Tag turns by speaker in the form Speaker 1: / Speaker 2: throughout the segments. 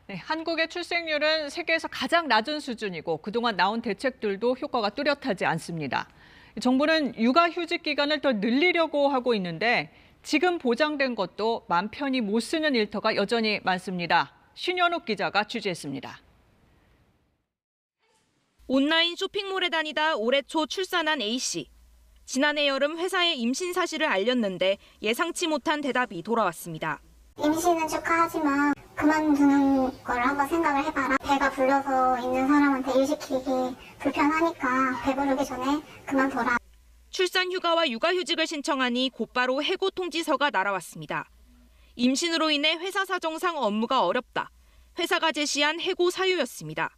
Speaker 1: 네, 한국의 출생률은 세계에서 가장 낮은 수준이고 그동안 나온 대책들도 효과가 뚜렷하지 않습니다. 정부는 육아휴직 기간을 더 늘리려고 하고 있는데 지금 보장된 것도 맘 편히 못 쓰는 일터가 여전히 많습니다. 신현욱 기자가 취재했습니다.
Speaker 2: 온라인 쇼핑몰에 다니다 올해 초 출산한 A씨. 지난해 여름 회사에 임신 사실을 알렸는데 예상치 못한 대답이 돌아왔습니다.
Speaker 3: 임신은 축하하지만 그만두는 걸 한번 생각을 해봐라. 배가 불러서 있는 사람한테 일 시키기 불편하니까 배부르기 전에 그만둬라.
Speaker 2: 출산 휴가와 육아휴직을 신청하니 곧바로 해고 통지서가 날아왔습니다. 임신으로 인해 회사 사정상 업무가 어렵다. 회사가 제시한 해고 사유였습니다.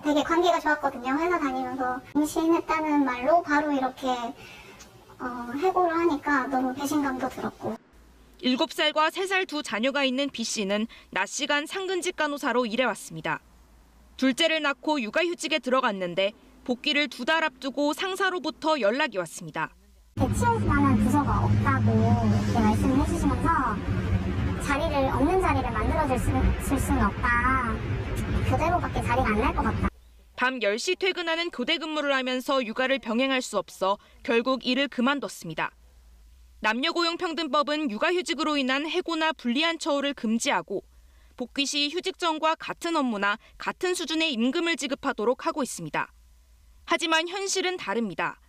Speaker 3: 되게 관계가 좋았거든요. 회사 다니면서 임신했다는 말로 바로 이렇게 해고를 하니까 너무 배신감도 들었고.
Speaker 2: 7살과 3살 두 자녀가 있는 B씨는 낮 시간 상근직 간호사로 일해왔습니다. 둘째를 낳고 육아휴직에 들어갔는데 복귀를 2달 앞두고 상사로부터 연락이 왔습니다.
Speaker 3: 배치할 만한 부서가 없다고 이렇게 말씀을 해주시면서 자리를 없는 자리를 만들어줄 수는 없다. 교대로밖에 자리가 안 날 것 같다.
Speaker 2: 밤 10시 퇴근하는 교대 근무를 하면서 육아를 병행할 수 없어 결국 일을 그만뒀습니다. 남녀고용평등법은 육아휴직으로 인한 해고나 불리한 처우를 금지하고 복귀 시 휴직 전과 같은 업무나 같은 수준의 임금을 지급하도록 하고 있습니다. 하지만 현실은 다릅니다.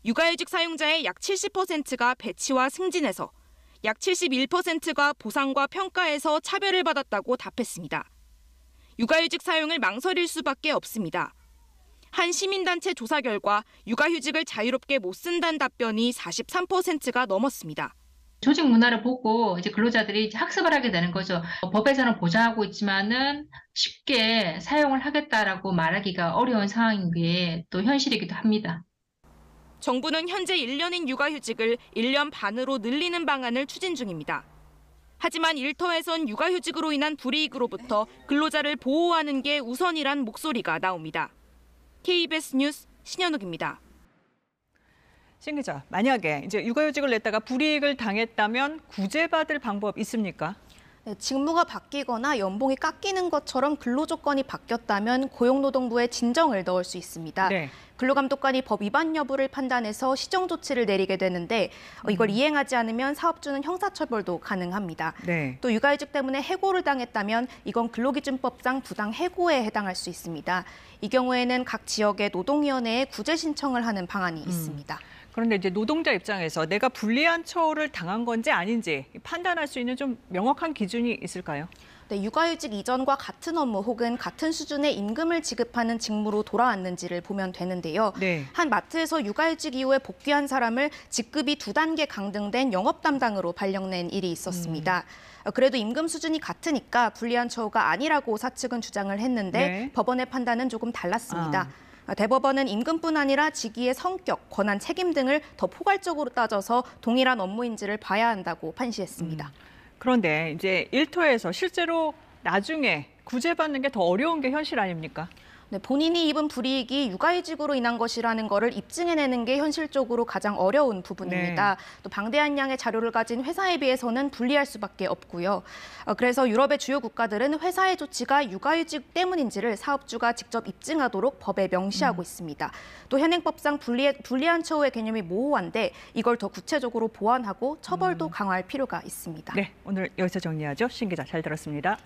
Speaker 2: 육아휴직 사용자의 약 70%가 배치와 승진에서, 약 71%가 보상과 평가에서 차별을 받았다고 답했습니다. 육아휴직 사용을 망설일 수밖에 없습니다. 한 시민단체 조사 결과 육아휴직을 자유롭게 못 쓴다는 답변이 43%가 넘었습니다.
Speaker 4: 조직 문화를 보고 이제 근로자들이 학습을 하게 되는 거죠. 법에서는 보장하고 있지만은 쉽게 사용을 하겠다라고 말하기가 어려운 상황인 게 또 현실이기도 합니다.
Speaker 2: 정부는 현재 1년인 육아휴직을 1년 반으로 늘리는 방안을 추진 중입니다. 하지만 일터에선 육아휴직으로 인한 불이익으로부터 근로자를 보호하는 게 우선이란 목소리가 나옵니다. KBS 뉴스 신현욱입니다.
Speaker 1: 신 기자, 만약에 이제 육아휴직을 냈다가 불이익을 당했다면 구제받을 방법 있습니까?
Speaker 5: 네, 직무가 바뀌거나 연봉이 깎이는 것처럼 근로조건이 바뀌었다면 고용노동부에 진정을 넣을 수 있습니다.
Speaker 1: 네.
Speaker 5: 근로감독관이 법 위반 여부를 판단해서 시정 조치를 내리게 되는데 이걸 이행하지 않으면 사업주는 형사처벌도 가능합니다.
Speaker 1: 네.
Speaker 5: 또 육아휴직 때문에 해고를 당했다면 이건 근로기준법상 부당해고에 해당할 수 있습니다. 이 경우에는 각 지역의 노동위원회에 구제 신청을 하는 방안이 있습니다.
Speaker 1: 그런데 이제 노동자 입장에서 내가 불리한 처우를 당한 건지 아닌지 판단할 수 있는 좀 명확한 기준이 있을까요?
Speaker 5: 네, 육아휴직 이전과 같은 업무 혹은 같은 수준의 임금을 지급하는 직무로 돌아왔는지를 보면 되는데요.
Speaker 1: 네.
Speaker 5: 한 마트에서 육아휴직 이후에 복귀한 사람을 직급이 2단계 강등된 영업 담당으로 발령낸 일이 있었습니다. 그래도 임금 수준이 같으니까 불리한 처우가 아니라고 사측은 주장을 했는데
Speaker 1: 네.
Speaker 5: 법원의 판단은 조금 달랐습니다. 대법원은 임금뿐 아니라 직위의 성격, 권한, 책임 등을 더 포괄적으로 따져서 동일한 업무인지를 봐야 한다고 판시했습니다.
Speaker 1: 그런데 이제 일터에서 실제로 나중에 구제받는 게 더 어려운 게 현실 아닙니까?
Speaker 5: 네, 본인이 입은 불이익이 육아휴직으로 인한 것이라는 거를 입증해내는 게 현실적으로 가장 어려운 부분입니다.
Speaker 1: 네.
Speaker 5: 또 방대한 양의 자료를 가진 회사에 비해서는 불리할 수밖에 없고요. 그래서 유럽의 주요 국가들은 회사의 조치가 육아휴직 때문인지를 사업주가 직접 입증하도록 법에 명시하고 있습니다. 또 현행법상 불리한 처우의 개념이 모호한데 이걸 더 구체적으로 보완하고 처벌도 강화할 필요가 있습니다.
Speaker 1: 네, 오늘 여기서 정리하죠. 신 기자 잘 들었습니다.